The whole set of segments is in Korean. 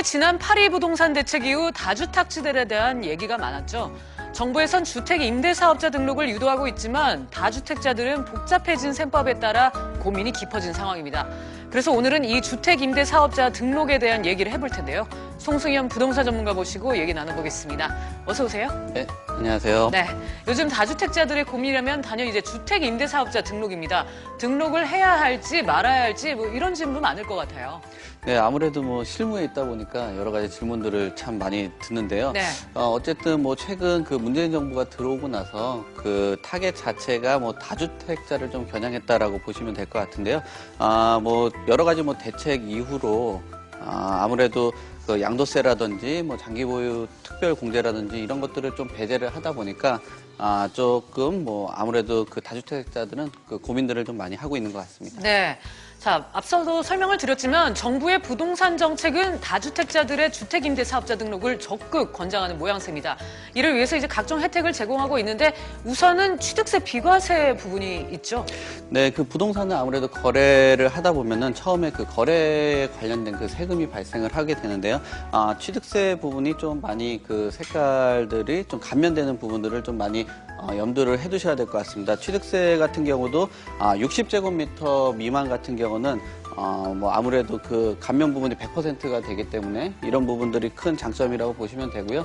지난 8.2 부동산 대책 이후 다주택자들에 대한 얘기가 많았죠. 정부에선 주택 임대사업자 등록을 유도하고 있지만 다주택자들은 복잡해진 셈법에 따라 고민이 깊어진 상황입니다. 그래서 오늘은 이 주택 임대사업자 등록에 대한 얘기를 해볼 텐데요. 송승현 부동산 전문가 모시고 얘기 나눠보겠습니다. 어서 오세요. 네, 안녕하세요. 네, 요즘 다주택자들의 고민이라면 단연 이제 주택 임대사업자 등록입니다. 등록을 해야 할지 말아야 할지 뭐 이런 질문 많을 것 같아요. 네, 아무래도 뭐 실무에 있다 보니까 여러 가지 질문들을 참 많이 듣는데요. 네. 어쨌든 뭐 최근 그 문재인 정부가 들어오고 나서 그 타겟 자체가 뭐 다주택자를 좀 겨냥했다라고 보시면 될 것 같은데요. 뭐 여러 가지 뭐 대책 이후로 아무래도 그 양도세라든지 뭐 장기 보유 특별 공제라든지 이런 것들을 좀 배제를 하다 보니까 조금 뭐 아무래도 그 다주택자들은 그 고민들을 좀 많이 하고 있는 것 같습니다. 네. 자, 앞서도 설명을 드렸지만 정부의 부동산 정책은 다주택자들의 주택임대사업자 등록을 적극 권장하는 모양새입니다. 이를 위해서 이제 각종 혜택을 제공하고 있는데 우선은 취득세 비과세 부분이 있죠. 네, 그 부동산은 아무래도 거래를 하다 보면은 처음에 그 거래에 관련된 그 세금이 발생을 하게 되는데요. 취득세 부분이 좀 많이 그 색깔들이 좀 감면되는 부분들을 좀 많이 염두를 해두셔야 될 것 같습니다. 취득세 같은 경우도 60제곱미터 미만 같은 경우는 뭐 아무래도 그 감면 부분이 100%가 되기 때문에 이런 부분들이 큰 장점이라고 보시면 되고요.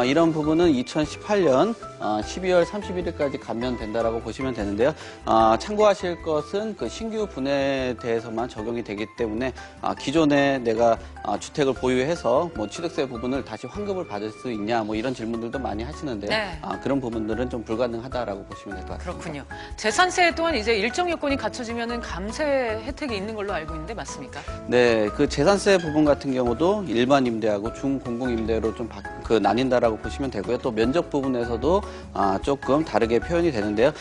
이런 부분은 2018년 12월 31일까지 감면된다라고 보시면 되는데요. 참고하실 것은 그 신규 분해에 대해서만 적용이 되기 때문에 기존에 내가 주택을 보유해서 뭐 취득세 부분을 다시 환급을 받을 수 있냐 뭐 이런 질문들도 많이 하시는데요. 네. 그런 부분들은 좀 불가능하다라고 보시면 될 것 같습니다. 그렇군요. 재산세 또한 이제 일정 요건이 갖춰지면은 감세 혜택이 있는 걸로 알고 있는데 맞습니까? 네, 그 재산세 부분 같은 경우도 일반 임대하고 중공공 임대로 좀 나뉜다라고 보시면 되고요. 또 면적 부분에서도 조금 다르게 표현이 되는데요.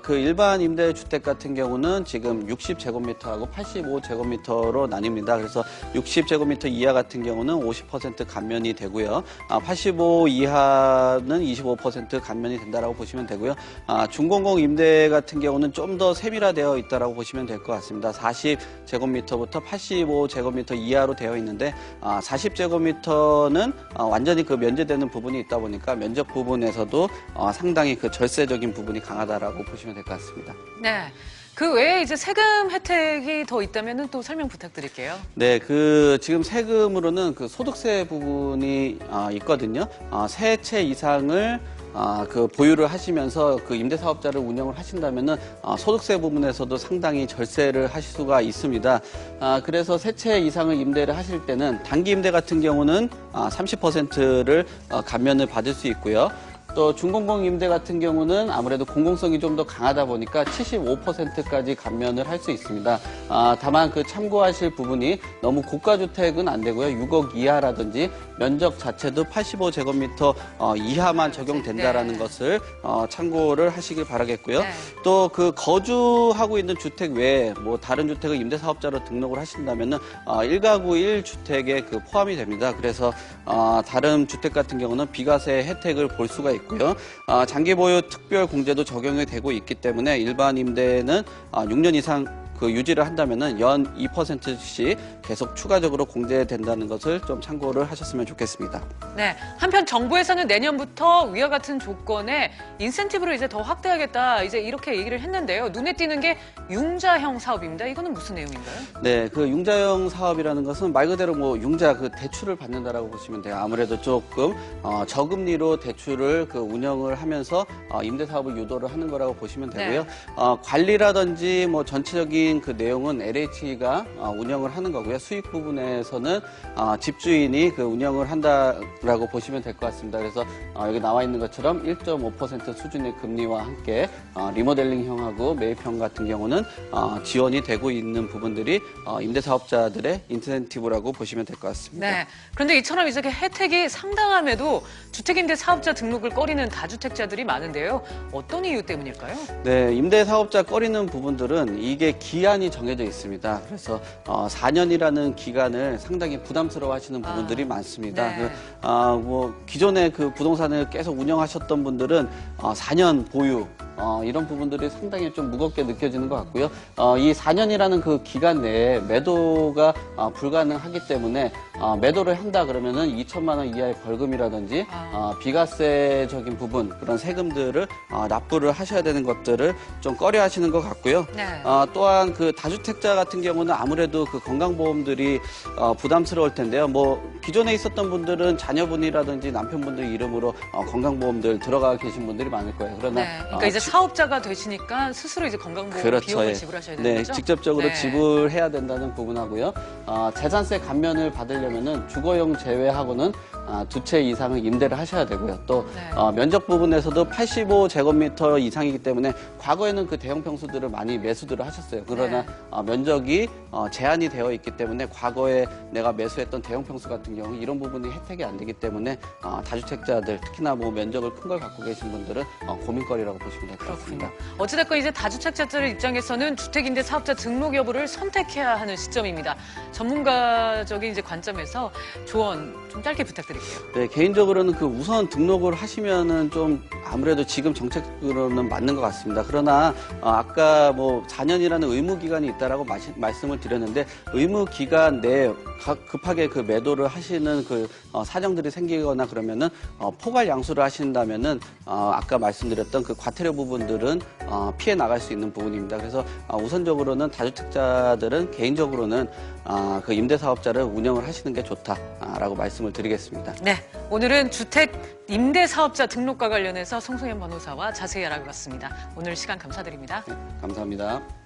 그 일반 임대 주택 같은 경우는 지금 60제곱미터하고 85제곱미터로 나뉩니다. 그래서 60제곱미터 이하 같은 경우는 50% 감면이 되고요. 85 이하는 25% 감면이 된다라고 보시면 되고요. 중공공 임대 같은 경우는 좀 더 세밀화되어 있다라고 보시면 될 것 같습니다. 40제곱미터부터 85제곱미터 이하로 되어 있는데 40제곱미터는 완전히 그 면제되는 부분이 있다 보니까 면적 부분에서도 상당히 그 절세적인 부분이 강하다라고 보시면 될 것 같습니다. 네. 그 외에 이제 세금 혜택이 더 있다면은 또 설명 부탁드릴게요. 네, 그 지금 세금으로는 그 소득세 부분이 있거든요. 세 채 이상을 그 보유를 하시면서 그 임대사업자를 운영을 하신다면은 소득세 부분에서도 상당히 절세를 하실 수가 있습니다. 그래서 세 채 이상을 임대를 하실 때는 단기 임대 같은 경우는 30%를 감면을 받을 수 있고요. 또 중공공 임대 같은 경우는 아무래도 공공성이 좀 더 강하다 보니까 75%까지 감면을 할 수 있습니다. 다만 그 참고하실 부분이 너무 고가주택은 안 되고요. 6억 이하라든지 면적 자체도 85제곱미터 이하만 적용된다라는 것을 참고를 하시길 바라겠고요. 네. 또 그 거주하고 있는 주택 외에 뭐 다른 주택을 임대사업자로 등록을 하신다면은 1가구 1주택에 그 포함이 됩니다. 그래서 다른 주택 같은 경우는 비과세 혜택을 볼 수가 있고요. 장기 보유 특별 공제도 적용이 되고 있기 때문에 일반 임대는 6년 이상 그 유지를 한다면은 연 2%씩 계속 추가적으로 공제된다는 것을 좀 참고를 하셨으면 좋겠습니다. 네. 한편 정부에서는 내년부터 위와 같은 조건에 인센티브를 이제 더 확대하겠다. 이제 이렇게 얘기를 했는데요. 눈에 띄는 게 융자형 사업입니다. 이거는 무슨 내용인가요? 네, 그 융자형 사업이라는 것은 말 그대로 뭐 융자 그 대출을 받는다라고 보시면 돼요. 아무래도 조금 저금리로 대출을 그 운영을 하면서 임대 사업을 유도를 하는 거라고 보시면 되고요. 네. 관리라든지 뭐 전체적인 그 내용은 LH가 운영을 하는 거고요. 수익 부분에서는 집주인이 그 운영을 한다라고 보시면 될 것 같습니다. 그래서 여기 나와 있는 것처럼 1.5% 수준의 금리와 함께 리모델링형하고 매입형 같은 경우는 지원이 되고 있는 부분들이 임대사업자들의 인센티브라고 보시면 될 것 같습니다. 네. 그런데 이처럼 이렇게 혜택이 상당함에도 주택임대사업자 등록을 꺼리는 다주택자들이 많은데요. 어떤 이유 때문일까요? 네, 임대사업자 꺼리는 부분들은 이게 기한이 정해져 있습니다. 그래서 4년이라는 기간을 상당히 부담스러워하시는 부분들이 많습니다. 네. 뭐 기존에 그 부동산을 계속 운영하셨던 분들은 4년 보유 이런 부분들이 상당히 좀 무겁게 느껴지는 것 같고요. 이 4년이라는 그 기간 내에 매도가 불가능하기 때문에 매도를 한다 그러면은 2천만 원 이하의 벌금이라든지 비과세적인 부분 그런 세금들을 납부를 하셔야 되는 것들을 좀 꺼려하시는 것 같고요. 네. 또한 그 다주택자 같은 경우는 아무래도 그 건강보험들이 부담스러울 텐데요. 뭐 기존에 있었던 분들은 자녀분이라든지 남편분들 이름으로 건강보험들 들어가 계신 분들이 많을 거예요. 그러나 네. 그러니까 이제 사업자가 되시니까 스스로 이제 건강보험 그렇죠. 비용을 예. 지불하셔야 되는 네, 거죠? 직접적으로 네. 지불해야 된다는 부분하고요. 재산세 감면을 받으려면은 주거용 제외하고는 2채 이상은 임대를 하셔야 되고요. 또 네. 면적 부분에서도 85제곱미터 이상이기 때문에 과거에는 그 대형 평수들을 많이 매수들을 하셨어요. 그러나 네. 면적이 제한이 되어 있기 때문에 과거에 내가 매수했던 대형 평수 같은 경우 이런 부분이 혜택이 안 되기 때문에 다주택자들 특히나 뭐 면적을 큰 걸 갖고 계신 분들은 고민거리라고 보시면 될 것 같습니다. 어찌됐건 이제 다주택자들 입장에서는 주택임대사업자 등록 여부를 선택해야 하는 시점입니다. 전문가적인 이제 관점에서 조언 좀 짧게 부탁드릴게요. 네, 개인적으로는 그 우선 등록을 하시면은 좀 아무래도 지금 정책으로는 맞는 것 같습니다. 그러나 아까 뭐 4년이라는 의무 기간이 있다라고 말씀을 드렸는데 의무 기간 내에 급하게 그 매도를 하시는 그 사정들이 생기거나 그러면은 포괄 양수를 하신다면은 아까 말씀드렸던 그 과태료 부분들은 피해 나갈 수 있는 부분입니다. 그래서 우선적으로는 다주택자들은 개인적으로는 그 임대사업자를 운영을 하시는 게 좋다라고 말씀을 드리겠습니다. 네, 오늘은 주택 임대사업자 등록과 관련해서 송승현 변호사와 자세히 알아봤습니다. 오늘 시간 감사드립니다. 네, 감사합니다.